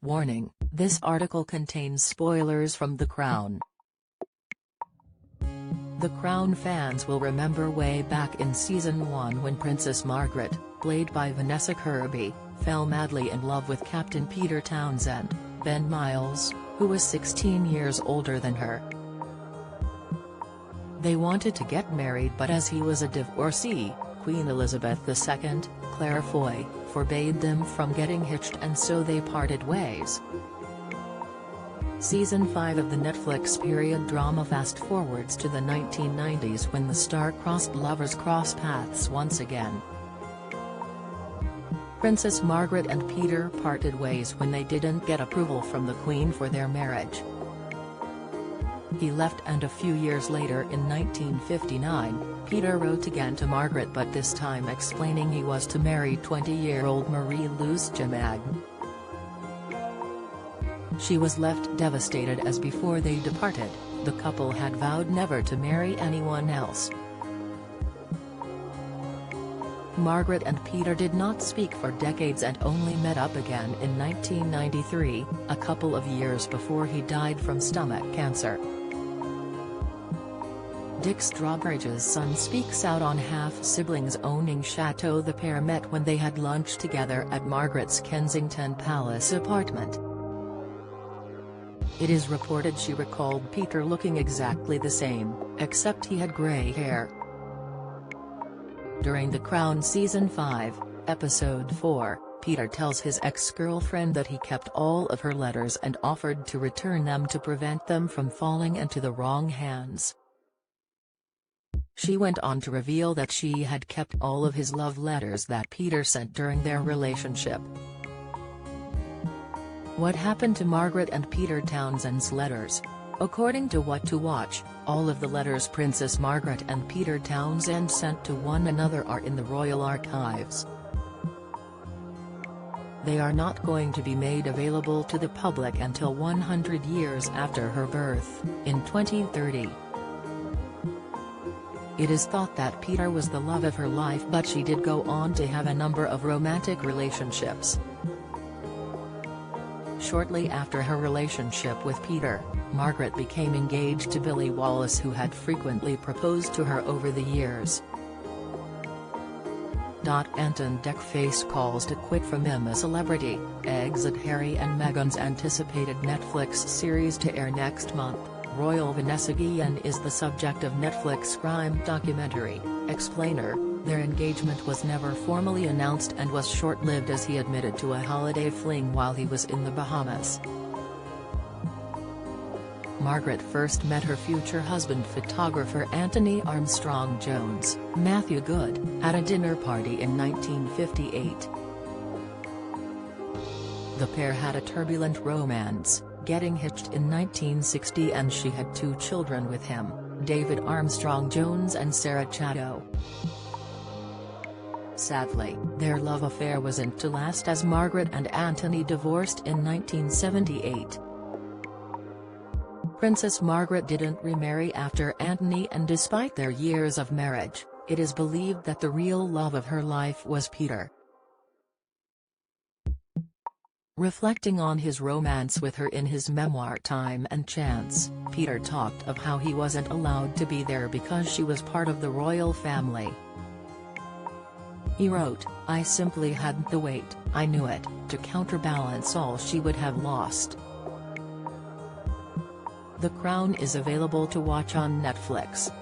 Warning: this article contains spoilers from The Crown. The Crown fans will remember way back in Season 1 when Princess Margaret, played by Vanessa Kirby, fell madly in love with Captain Peter Townsend, Ben Miles, who was 16 years older than her. They wanted to get married, but as he was a divorcee, Queen Elizabeth II, Claire Foy, forbade them from getting hitched, and so they parted ways. Season 5 of the Netflix period drama fast-forwards to the 1990s when the star-crossed lovers cross paths once again. Princess Margaret and Peter parted ways when they didn't get approval from the Queen for their marriage. He left, and a few years later in 1959, Peter wrote again to Margaret, but this time explaining he was to marry 20-year-old Marie-Louise Jamag. She was left devastated, as before they departed, the couple had vowed never to marry anyone else. Margaret and Peter did not speak for decades and only met up again in 1993, a couple of years before he died from stomach cancer. Dick Strawbridge's son speaks out on half-siblings owning Chateau. The pair met when they had lunch together at Margaret's Kensington Palace apartment. It is reported she recalled Peter looking exactly the same, except he had grey hair. During The Crown Season 5, Episode 4, Peter tells his ex-girlfriend that he kept all of her letters and offered to return them to prevent them from falling into the wrong hands. She went on to reveal that she had kept all of his love letters that Peter sent during their relationship. What happened to Margaret and Peter Townsend's letters? According to What to Watch, all of the letters Princess Margaret and Peter Townsend sent to one another are in the Royal Archives. They are not going to be made available to the public until 100 years after her birth, in 2030. It is thought that Peter was the love of her life, but she did go on to have a number of romantic relationships. Shortly after her relationship with Peter, Margaret became engaged to Billy Wallace, who had frequently proposed to her over the years. Anton Deck face calls to quit from I'm a Celebrity, exit Harry and Meghan's anticipated Netflix series to air next month. Royal Vanessa Guillen is the subject of Netflix crime documentary, Explainer. Their engagement was never formally announced and was short-lived, as he admitted to a holiday fling while he was in the Bahamas. Margaret first met her future husband, photographer Anthony Armstrong Jones, Matthew Good, at a dinner party in 1958. The pair had a turbulent romance, getting hitched in 1960, and she had 2 children with him, David Armstrong Jones and Sarah Chatto. Sadly, their love affair wasn't to last, as Margaret and Anthony divorced in 1978. Princess Margaret didn't remarry after Anthony, and despite their years of marriage, it is believed that the real love of her life was Peter. Reflecting on his romance with her in his memoir Time and Chance, Peter talked of how he wasn't allowed to be there because she was part of the royal family. He wrote, "I simply hadn't the weight, I knew it, to counterbalance all she would have lost." The Crown is available to watch on Netflix.